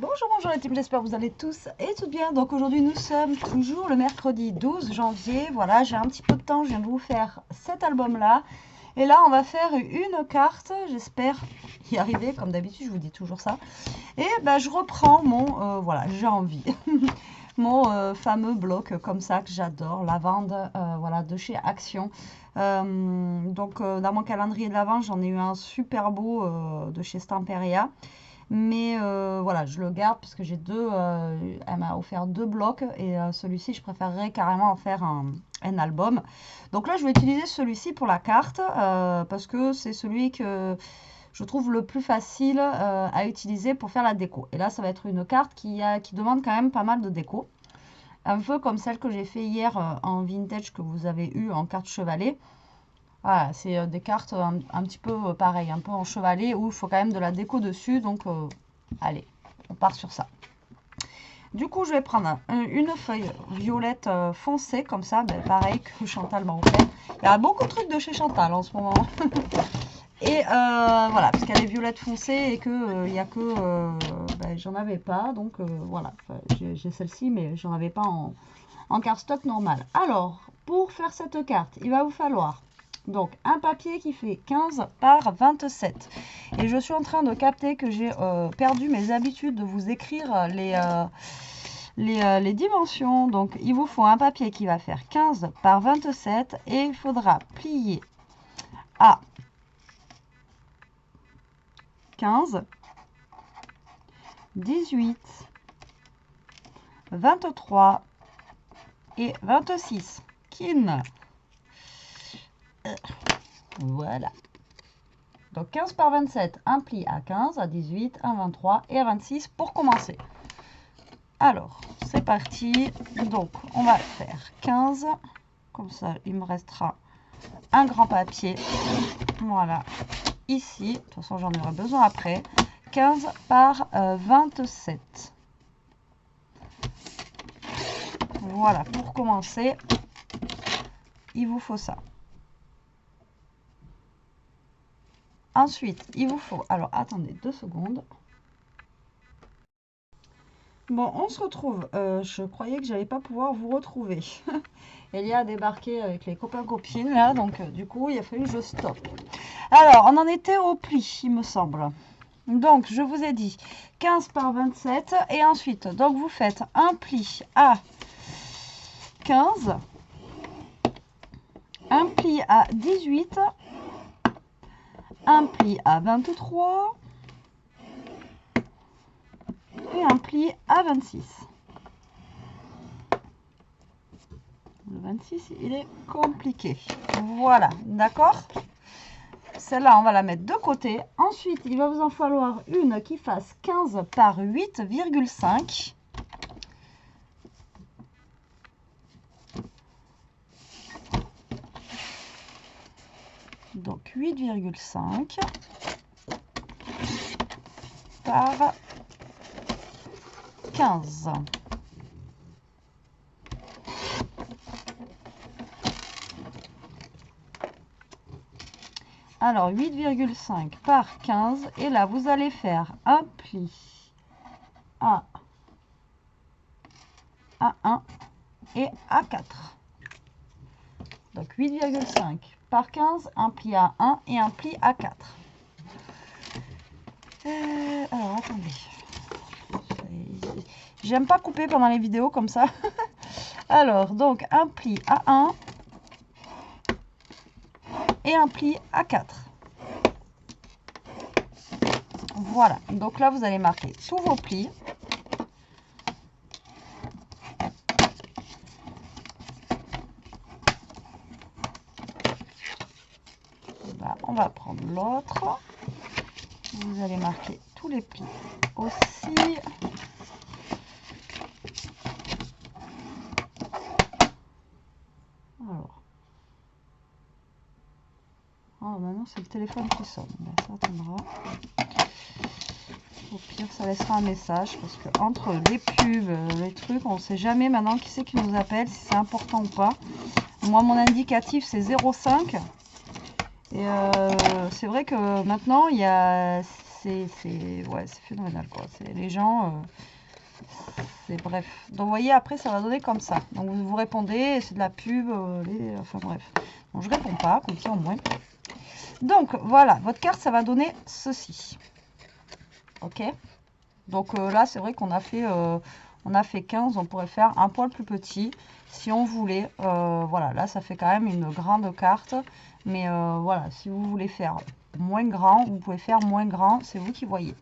Bonjour, bonjour la team, j'espère que vous allez tous et toutes bien. Donc aujourd'hui nous sommes toujours le mercredi 12 janvier. Voilà, j'ai un petit peu de temps, je viens de vous faire cet album là. Et là on va faire une carte, j'espère y arriver, comme d'habitude je vous dis toujours ça. Et ben je reprends mon, voilà, j'ai envie, mon fameux bloc comme ça que j'adore, lavande, voilà, de chez Action. Dans mon calendrier de l'Avent, j'en ai eu un super beau de chez Stamperia. Mais voilà, je le garde parce que j'ai deux. Elle m'a offert deux blocs et celui-ci, je préférerais carrément en faire un album. Donc là, je vais utiliser celui-ci pour la carte parce que c'est celui que je trouve le plus facile à utiliser pour faire la déco. Et là, ça va être une carte qui demande quand même pas mal de déco. Un peu comme celle que j'ai fait hier en vintage que vous avez eu en carte chevalet. Voilà, c'est des cartes un petit peu pareil, un peu en chevalet où il faut quand même de la déco dessus. Donc, allez, on part sur ça. Du coup, je vais prendre une feuille violette foncée, comme ça, ben, pareil que Chantal m'a offert. Il y a beaucoup de trucs de chez Chantal en ce moment. Et voilà, parce qu'elle est violette foncée et que il n'y a que... ben, j'en avais pas, donc voilà. Enfin, j'ai celle-ci, mais j'en avais pas en cardstock normal. Alors, pour faire cette carte, il va vous falloir... Donc, un papier qui fait 15 par 27. Et je suis en train de capter que j'ai perdu mes habitudes de vous écrire les dimensions. Donc, il vous faut un papier qui va faire 15 par 27. Et il faudra plier à 15, 18, 23 et 26. Kin. Voilà. Donc 15 par 27, un pli à 15, à 18, à 23 et à 26 pour commencer. Alors, c'est parti. Donc, on va faire 15. Comme ça, il me restera un grand papier. Voilà. Ici, de toute façon, j'en aurai besoin après. 15 par 27. Voilà, pour commencer, il vous faut ça. Ensuite, il vous faut... Alors, attendez 2 secondes. Bon, on se retrouve. Je croyais que j'allais pas pouvoir vous retrouver. Elia a débarqué avec les copains-copines, là. Donc, du coup, il a fallu que je stoppe. Alors, on en était au pli, il me semble. Donc, je vous ai dit 15 par 27. Et ensuite, donc, vous faites un pli à 15. Un pli à 18. Un pli à 23 et un pli à 26. Le 26, il est compliqué. Voilà, d'accord? Celle-là, on va la mettre de côté. Ensuite, il va vous en falloir une qui fasse 15 par 8,5. Donc 8,5 par 15. Alors 8,5 par 15. Et là, vous allez faire un pli à 1 et à 4. Donc 8,5 par 15, un pli à 1 et un pli à 4. Alors, attendez. J'aime pas couper pendant les vidéos comme ça. Alors, donc, un pli à 1 et un pli à 4. Voilà. Donc là, vous allez marquer tous vos plis. Là, on va prendre l'autre. Vous allez marquer tous les plis aussi. Alors. Oh, maintenant c'est le téléphone qui sonne. Ben, ça attendra. Au pire, ça laissera un message parce que entre les pubs, les trucs, on ne sait jamais maintenant qui c'est qui nous appelle, si c'est important ou pas. Moi, mon indicatif, c'est 05. Et c'est vrai que maintenant, il y a ouais, c'est phénoménal, quoi. Les gens, c'est bref. Donc, vous voyez, après, ça va donner comme ça. Donc, vous répondez, c'est de la pub, enfin, bref. Donc, je réponds pas, comme ça, au moins. Donc, voilà, votre carte, ça va donner ceci. OK? Donc, là, c'est vrai qu'on a fait 15. On pourrait faire un poil plus petit, si on voulait. Voilà, là, ça fait quand même une grande carte. Mais, voilà, si vous voulez faire moins grand, vous pouvez faire moins grand. C'est vous qui voyez.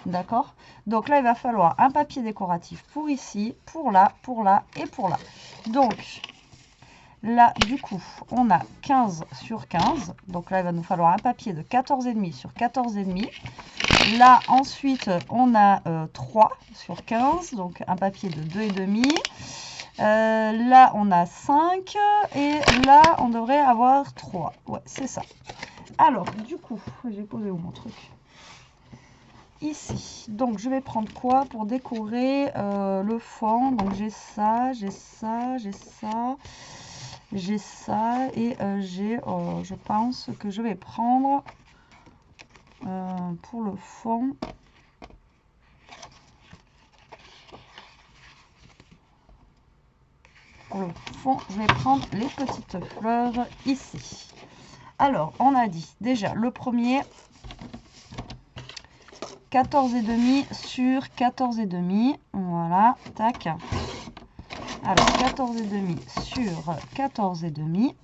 D'accord? Donc là, il va falloir un papier décoratif pour ici, pour là et pour là. Donc, là, du coup, on a 15 sur 15. Donc là, il va nous falloir un papier de 14,5 sur 14,5. Là, ensuite, on a 3 sur 15. Donc, un papier de 2,5. Là, on a 5. Et là, on devrait avoir 3. Ouais, c'est ça. Alors, du coup, j'ai posé où mon truc? Ici. Donc, je vais prendre quoi pour décorer le fond? Donc, j'ai ça, j'ai ça, j'ai ça, j'ai ça. Et je pense que je vais prendre pour le fond. Pour le fond, je vais prendre les petites fleurs ici. Alors, on a dit déjà le premier 14,5 sur 14,5. Voilà, tac. Alors, 14,5 sur 14,5.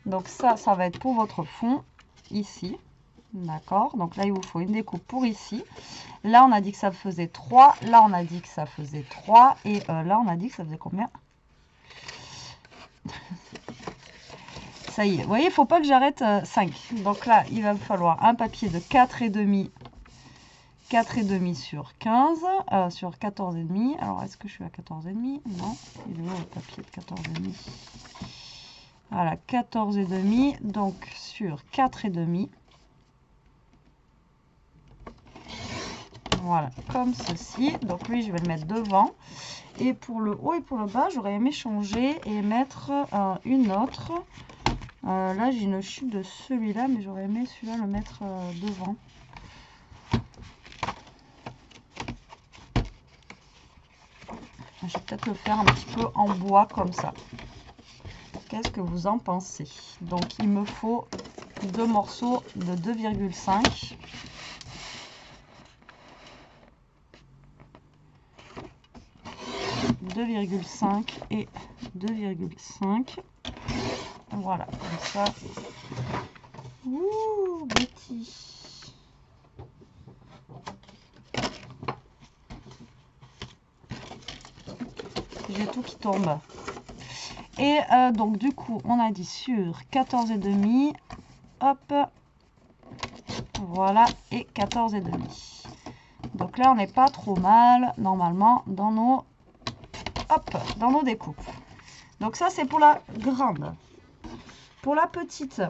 Donc ça va être pour votre fond ici. D'accord. Donc là, il vous faut une découpe pour ici. Là, on a dit que ça faisait 3. Là, on a dit que ça faisait 3. Et là, on a dit que ça faisait combien? Ça y est. Vous voyez, il ne faut pas que j'arrête 5. Donc là, il va me falloir un papier de 4,5. 4,5 sur 15. Sur 14,5. Alors, est-ce que je suis à 14,5? Non. Il est où le papier de 14,5? Voilà, 14,5. Donc, sur 4,5. Voilà, comme ceci. Donc lui, je vais le mettre devant. Et pour le haut et pour le bas, j'aurais aimé changer et mettre une autre. Là, j'ai une chute de celui-là, mais j'aurais aimé celui-là le mettre devant. Je vais peut-être le faire un petit peu en bois comme ça. Qu'est-ce que vous en pensez? Donc, il me faut 2 morceaux de 2,5. Et 2,5. Voilà, comme ça. Ouh, Betty. J'ai tout qui tombe. Et donc, du coup, on a dit sur 14,5. Hop. Voilà, et 14,5. Donc là, on n'est pas trop mal, normalement, dans nos découpes. Donc ça, c'est pour la grande. Pour la petite,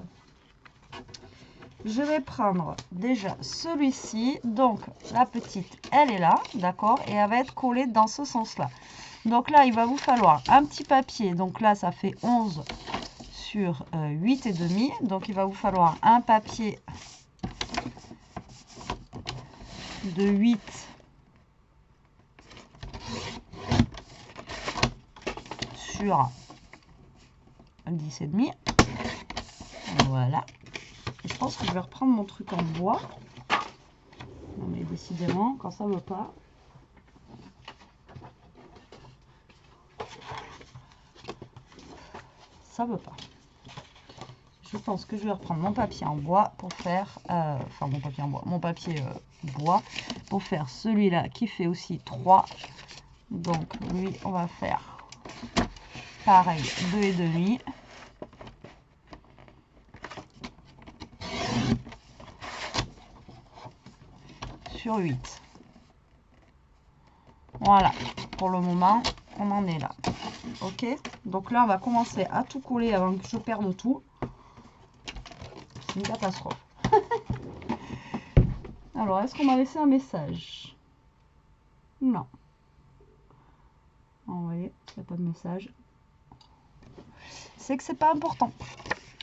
je vais prendre déjà celui-ci. Donc, la petite, elle est là, d'accord? Et elle va être collée dans ce sens-là. Donc là, il va vous falloir un petit papier. Donc là, ça fait 11 sur 8,5. Donc, il va vous falloir un papier de 8 sur 10,5. Voilà. Et je pense que je vais reprendre mon truc en bois. Non mais décidément, quand ça veut pas. Ça veut pas. Je pense que je vais reprendre mon papier en bois pour faire... enfin, mon papier en bois. Mon papier bois pour faire celui-là qui fait aussi 3. Donc, lui, on va faire pareil, 2,5. Sur 8. Voilà, pour le moment, on en est là. Ok, donc là, on va commencer à tout coller avant que je perde tout. C'est une catastrophe. Alors, est-ce qu'on m'a laissé un message? Non. Vous voyez, il n'y a pas de message. C'est que c'est pas important.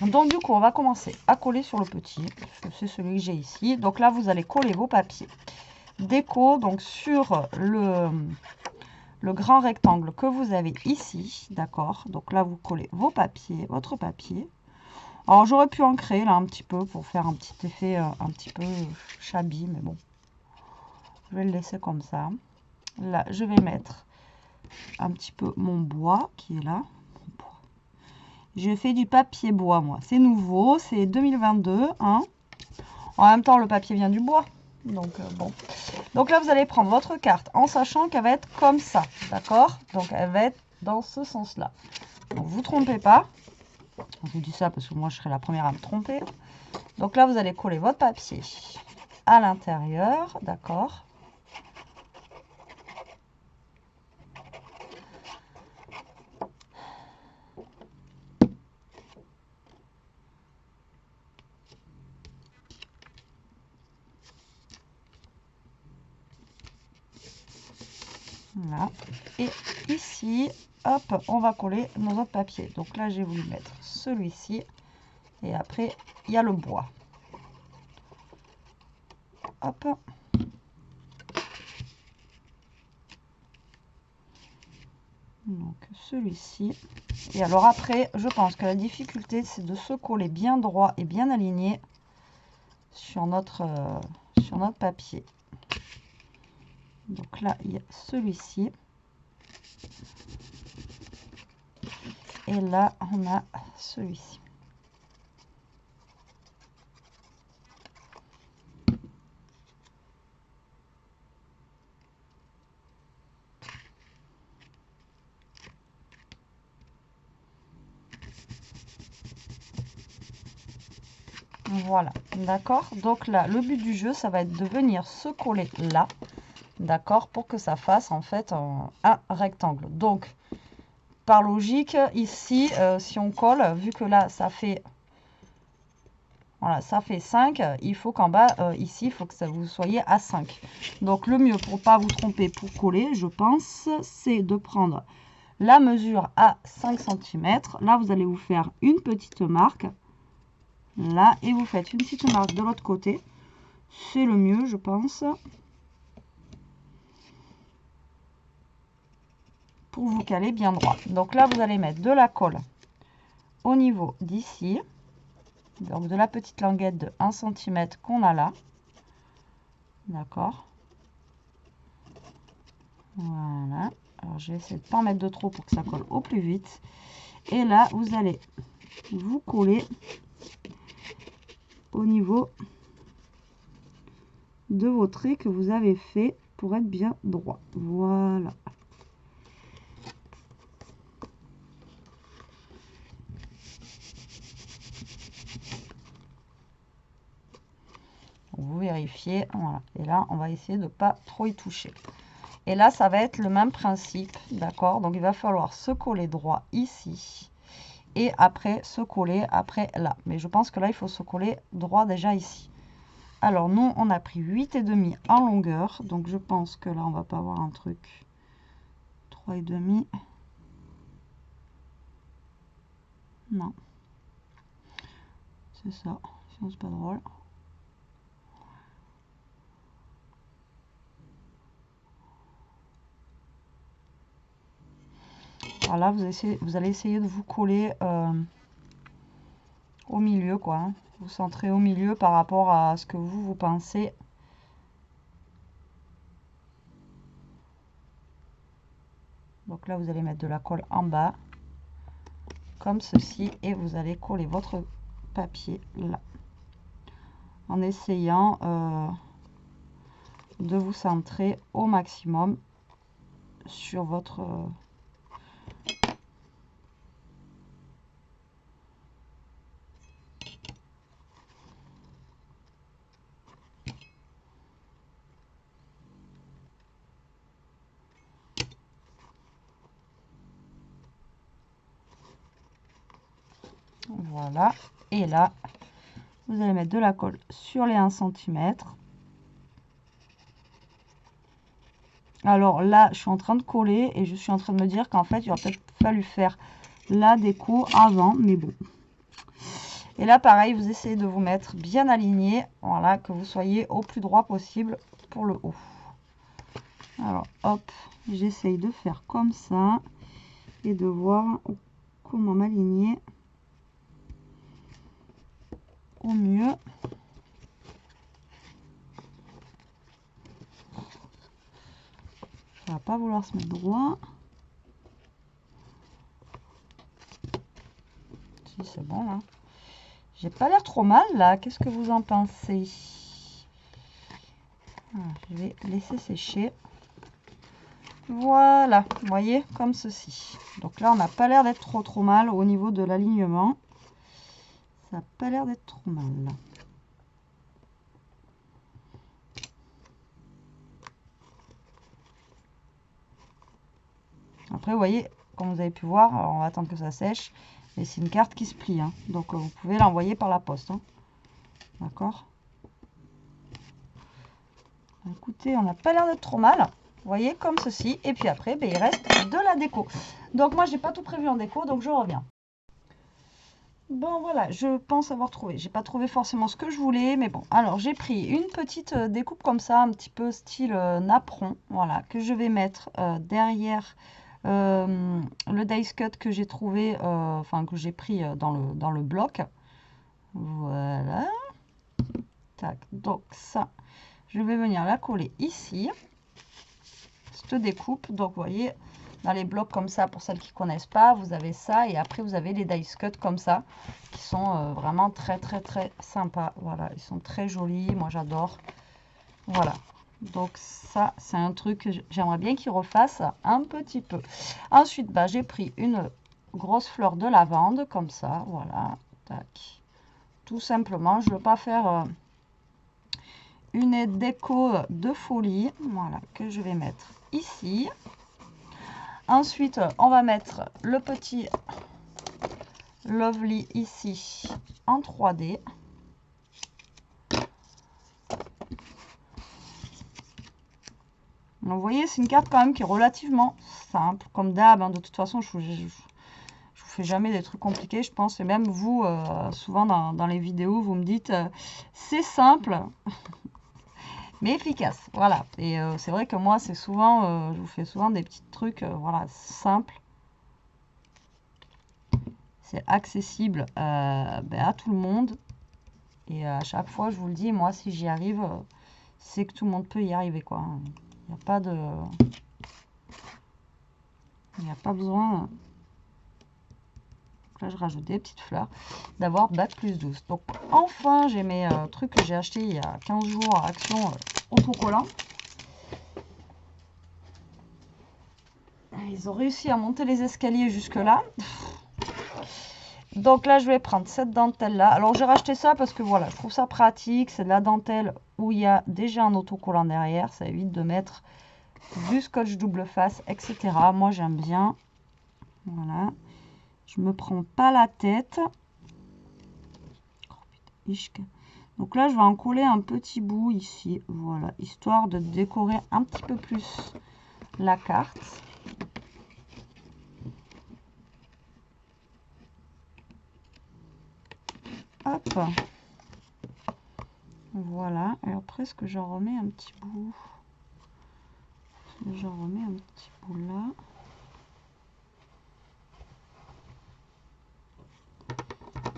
Donc du coup, on va commencer à coller sur le petit, c'est celui que j'ai ici. Donc là, vous allez coller vos papiers déco, donc sur le grand rectangle que vous avez ici, d'accord. Donc là, vous collez vos papiers, votre papier. Alors j'aurais pu en créer là un petit peu pour faire un petit effet un petit peu shabby, mais bon, je vais le laisser comme ça. Là, je vais mettre un petit peu mon bois qui est là. Je fais du papier bois, moi. C'est nouveau, c'est 2022. Hein. En même temps, le papier vient du bois. Donc, bon. Donc là, vous allez prendre votre carte en sachant qu'elle va être comme ça. D'accord? Donc, elle va être dans ce sens-là. Donc, vous ne trompez pas. Je vous dis ça parce que moi, je serai la première à me tromper. Donc là, vous allez coller votre papier à l'intérieur. D'accord? Voilà. Et ici, hop, on va coller nos autres papiers. Donc là, j'ai voulu mettre celui-ci. Et après, il y a le bois. Hop. Donc celui-ci. Et alors après, je pense que la difficulté, c'est de se coller bien droit et bien aligné sur notre papier. Donc là, il y a celui-ci. Et là, on a celui-ci. Voilà, d'accord. Donc là, le but du jeu, ça va être de venir se coller là, d'accord, pour que ça fasse en fait un rectangle. Donc, par logique, ici, si on colle, vu que là, ça fait... Voilà, ça fait 5. Il faut qu'en bas, ici, il faut que ça vous soyez à 5. Donc, le mieux pour ne pas vous tromper pour coller, je pense, c'est de prendre la mesure à 5 cm. Là, vous allez vous faire une petite marque. Là, et vous faites une petite marque de l'autre côté. C'est le mieux, je pense. Pour vous caler bien droit. Donc là, vous allez mettre de la colle au niveau d'ici. Donc de la petite languette de 1 cm qu'on a là. D'accord. Voilà. Alors je vais essayer de ne pas en mettre de trop pour que ça colle au plus vite. Et là, vous allez vous coller au niveau de vos traits que vous avez fait pour être bien droit. Voilà. Vous vérifiez, voilà. Et là, on va essayer de ne pas trop y toucher. Et là, ça va être le même principe, d'accord? Donc, il va falloir se coller droit ici. Et après, se coller après là. Mais je pense que là, il faut se coller droit déjà ici. Alors, nous, on a pris 8,5 en longueur. Donc, je pense que là, on va pas avoir un truc 3,5. Non. C'est ça. Sinon, c'est pas drôle. Voilà, vous allez essayer de vous coller au milieu, quoi. Hein. Vous centrez au milieu par rapport à ce que vous pensez. Donc là, vous allez mettre de la colle en bas, comme ceci, et vous allez coller votre papier là. En essayant de vous centrer au maximum sur votre... Voilà. Et là, vous allez mettre de la colle sur les 1 cm. Alors là, je suis en train de coller et je suis en train de me dire qu'en fait, il aurait peut-être fallu faire la déco avant, mais bon. Et là, pareil, vous essayez de vous mettre bien aligné. Voilà, que vous soyez au plus droit possible pour le haut. Alors, hop, j'essaye de faire comme ça et de voir comment m'aligner au mieux. Ça va pas vouloir se mettre droit. Si, c'est bon là. J'ai pas l'air trop mal là. Qu'est-ce que vous en pensez? Je vais laisser sécher. Voilà, vous voyez, comme ceci. Donc là, on n'a pas l'air d'être trop mal au niveau de l'alignement. Ça n'a pas l'air d'être trop mal. Après, vous voyez, comme vous avez pu voir, alors on va attendre que ça sèche. Et c'est une carte qui se plie. Hein. Donc, vous pouvez l'envoyer par la poste. Hein. D'accord? Écoutez, on n'a pas l'air d'être trop mal. Vous voyez, comme ceci. Et puis après, ben, il reste de la déco. Donc, moi, j'ai pas tout prévu en déco, donc je reviens. Bon, voilà, je pense avoir trouvé. J'ai pas trouvé forcément ce que je voulais, mais bon. Alors, j'ai pris une petite découpe comme ça, un petit peu style napperon, voilà, que je vais mettre derrière le dice cut que j'ai trouvé, enfin, que j'ai pris dans le bloc. Voilà. Tac, donc ça, je vais venir la coller ici. Cette découpe, donc vous voyez, dans les blocs comme ça, pour celles qui ne connaissent pas, vous avez ça. Et après, vous avez les dice cut comme ça, qui sont vraiment très sympas. Voilà, ils sont très jolis. Moi, j'adore. Voilà. Donc ça, c'est un truc que j'aimerais bien qu'ils refassent un petit peu. Ensuite, bah, j'ai pris une grosse fleur de lavande, comme ça. Voilà. Tac. Tout simplement, je ne veux pas faire une déco de folie. Voilà, que je vais mettre ici. Ensuite, on va mettre le petit Lovely ici en 3D. Donc, vous voyez, c'est une carte quand même qui est relativement simple, comme d'hab. Hein. De toute façon, je vous fais jamais des trucs compliqués, je pense. Et même vous, souvent dans les vidéos, vous me dites, c'est simple, mais efficace. Voilà. Et c'est vrai que moi, c'est souvent, je vous fais souvent des petits trucs, voilà, simples. C'est accessible ben, à tout le monde. Et à chaque fois, je vous le dis, moi, si j'y arrive, c'est que tout le monde peut y arriver, quoi. Il n'y a pas de... Il n'y a pas besoin... Donc là, je rajoute des petites fleurs. D'avoir bac plus 12. Donc, enfin, j'ai mes trucs que j'ai achetés il y a 15 jours à Action autocollant. Ils ont réussi à monter les escaliers jusque-là. Donc là, je vais prendre cette dentelle-là. Alors, j'ai racheté ça parce que voilà, je trouve ça pratique. C'est de la dentelle où il y a déjà un autocollant derrière. Ça évite de mettre du scotch double face, etc. Moi, j'aime bien. Voilà. Je me prends pas la tête. Donc là, je vais en coller un petit bout ici. Voilà, histoire de décorer un petit peu plus la carte. Hop. Voilà. Et après, est-ce que j'en remets un petit bout? J'en remets un petit bout là.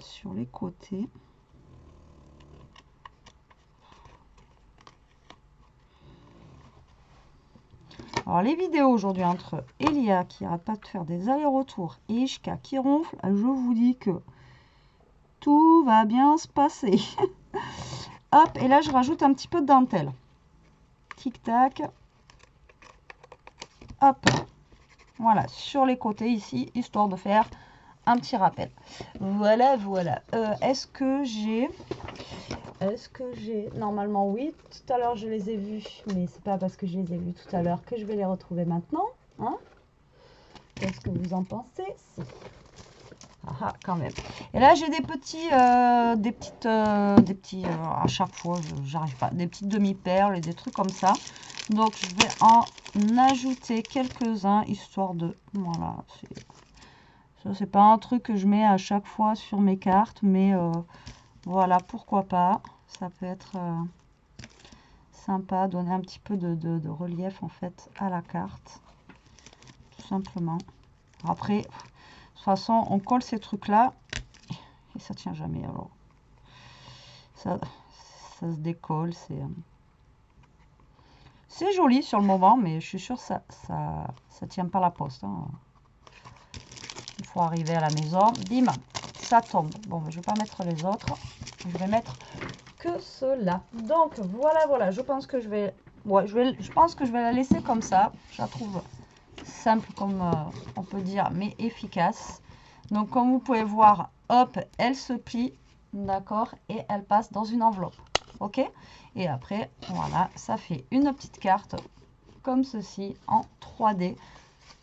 Sur les côtés. Alors, les vidéos aujourd'hui entre Elia qui n'arrête pas de faire des allers-retours et Ishka qui ronfle, je vous dis que tout va bien se passer. Hop, et là, je rajoute un petit peu de dentelle. Tic-tac. Hop. Voilà, sur les côtés ici, histoire de faire un petit rappel. Voilà, voilà. Est-ce que j'ai... Normalement, oui. Tout à l'heure, je les ai vus. Mais c'est pas parce que je les ai vus tout à l'heure que je vais les retrouver maintenant. Hein? Qu'est-ce que vous en pensez? Si. Ah, quand même. Et là, j'ai des petits, à chaque fois, j'arrive pas, des petites demi-perles et des trucs comme ça. Donc, je vais en ajouter quelques-uns, histoire de, voilà, Ça, c'est pas un truc que je mets à chaque fois sur mes cartes, mais voilà, pourquoi pas. Ça peut être sympa, donner un petit peu de relief en fait à la carte, tout simplement. Après, de toute façon, on colle ces trucs-là et ça tient jamais. Alors, ça se décolle, c'est joli sur le moment, mais je suis sûre que ça tient pas la poste. Hein. Il faut arriver à la maison, bim, ça tombe. Bon, je vais pas mettre les autres, je vais mettre que cela. Donc voilà, je pense que je vais, je pense que je vais la laisser comme ça. Je la trouve simple comme on peut dire, mais efficace. Donc comme vous pouvez voir, hop, elle se plie, d'accord, et elle passe dans une enveloppe, ok. Et après, voilà, ça fait une petite carte comme ceci en 3D.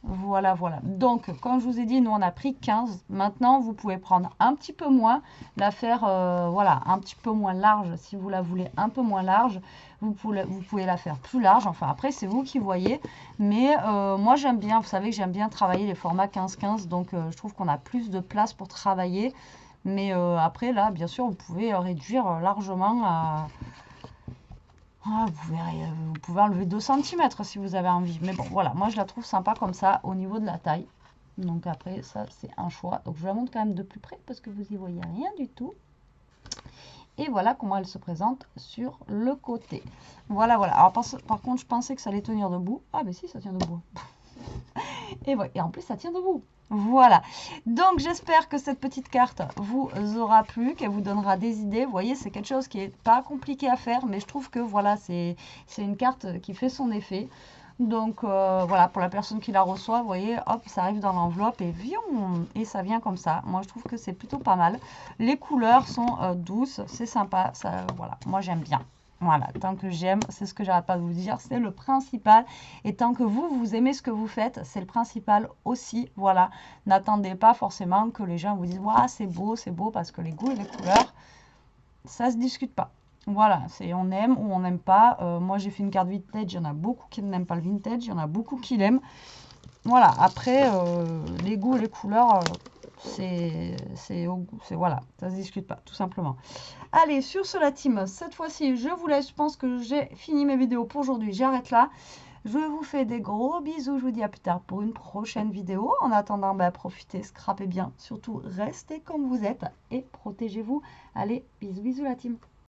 Voilà. Donc, comme je vous ai dit, nous, on a pris 15. Maintenant, vous pouvez prendre un petit peu moins, la faire, voilà, un petit peu moins large. Si vous la voulez un peu moins large, vous pouvez la faire plus large. Enfin, après, c'est vous qui voyez. Mais moi, j'aime bien, vous savez que j'aime bien travailler les formats 15-15. Donc, je trouve qu'on a plus de place pour travailler. Mais après, là, bien sûr, vous pouvez réduire largement à... Ah, vous pouvez enlever 2 cm si vous avez envie. Mais bon, voilà, moi je la trouve sympa comme ça au niveau de la taille. Donc après, ça c'est un choix. Donc je vous la montre quand même de plus près parce que vous n'y voyez rien du tout. Et voilà comment elle se présente sur le côté. Voilà. Alors par contre, je pensais que ça allait tenir debout. Ah mais si, ça tient debout. Et ouais, et en plus ça tient debout. Voilà, donc j'espère que cette petite carte vous aura plu, qu'elle vous donnera des idées. Vous voyez, c'est quelque chose qui n'est pas compliqué à faire, mais je trouve que voilà, c'est une carte qui fait son effet. Donc voilà, pour la personne qui la reçoit, vous voyez, hop, ça arrive dans l'enveloppe et vion, et ça vient comme ça. Moi, je trouve que c'est plutôt pas mal. Les couleurs sont douces, c'est sympa, ça, voilà, moi j'aime bien. Voilà, tant que j'aime, c'est ce que j'arrête pas de vous dire, c'est le principal. Et tant que vous aimez ce que vous faites, c'est le principal aussi. Voilà, n'attendez pas forcément que les gens vous disent « Waouh, c'est beau », parce que les goûts et les couleurs, ça se discute pas. Voilà, c'est on aime ou on n'aime pas. Moi, j'ai fait une carte vintage, il y en a beaucoup qui n'aiment pas le vintage, il y en a beaucoup qui l'aiment. Voilà, après, les goûts et les couleurs, voilà, ça se discute pas, tout simplement. Allez, sur ce, la team, cette fois-ci, je vous laisse. Je pense que j'ai fini mes vidéos pour aujourd'hui. J'arrête là. Je vous fais des gros bisous. Je vous dis à plus tard pour une prochaine vidéo. En attendant, profitez, scrapez bien. Surtout, restez comme vous êtes et protégez-vous. Allez, bisous la team.